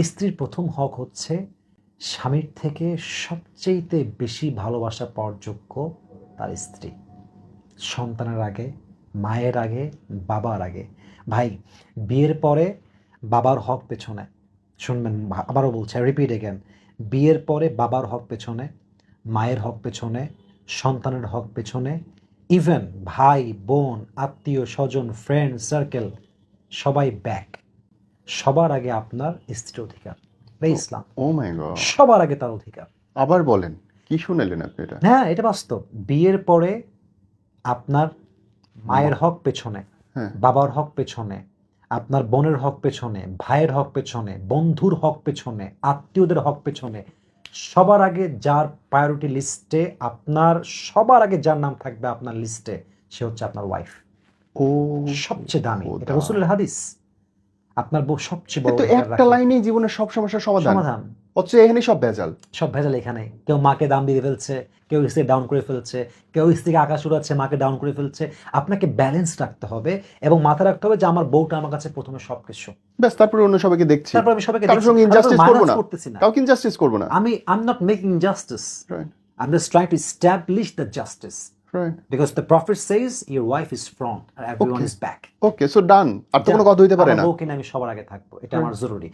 স্ত্রীর প্রথম হক হচ্ছে স্বামীর থেকে সবচেয়ে বেশি ভালোবাসা পাওয়ার যোগ্য তার স্ত্রী। সন্তানের আগে, মায়ের আগে, বাবার আগে। ভাই, বিয়ের পরে বাবার হক পেছনে, শুনবেন আবারও বলছি, রিপিট এগেন, বিয়ের পরে বাবার হক পেছনে, মায়ের হক পেছনে, সন্তানের হক পেছনে, ইভেন ভাই বোন আত্মীয় স্বজন ফ্রেন্ড সার্কেল সবাই ব্যাক। সবার আগে আপনার স্ত্রীর অধিকার। এটাই ইসলাম। ও মাই গড, সবার আগে তার অধিকার। আবার বলেন, কি শুনালেন আপনি এটা? হ্যাঁ, এটা বাস্তব। বিয়ের পরে আপনার মায়ের হক পেছনে, হ্যাঁ। বাবার হক পেছনে, আপনার বোনের হক পেছনে, ভাইয়ের হক পেছনে, বন্ধুর হক পেছনে, আত্মীয়দের হক পেছনে, সবার আগে যার প্রায়োরিটি লিস্টে, আপনার সবার আগে যার নাম থাকবে আপনার লিস্টে, সে হচ্ছে আপনার ওয়াইফ। ও সবচেয়ে দামি। এটা খোদা। রাসূলের হাদিস। আপনার বউ সবচেয়ে বড় কিন্তু অধিকার একটা রাখে। লাইনেই জীবনের সব সমস্যার সমাধান। সমাধান। অথচ এখানে সব ভেজাল। সব ভেজাল এখানে। কেউ মাকে দাম দিয়ে ফেলছে, কেউ স্ত্রীকে ডাউন করে ফেলছে, কেউ স্ত্রীকে আকাশ উড়াচ্ছে, মাকে ডাউন করে ফেলছে। আপনাকে ব্যালেন্স রাখতে হবে এবং মাথায় রাখতে হবে যে আমার বউটা আমার কাছে প্রথমে সবকিছু। ব্যাস, তারপরে অন্য সবাইকে দেখছি। তারপর আমি সবাইকে কারোর দেখছি, সঙ্গে আমি ইনজাস্টিস কাউকে করবো minus না, করতেছি না। কাউকে ইনজাস্টিস করবো না। I'm not making injustice. Right, I'm just trying to establish the justice. right. Because the prophet says your wife is front and everyone Okay. is back. Okay, so done. আর তো কোনো কথা হইতে পারে আমার না। বউকে নিয়ে আমি সবার আগে থাকবো, এটা আমার জরুরি।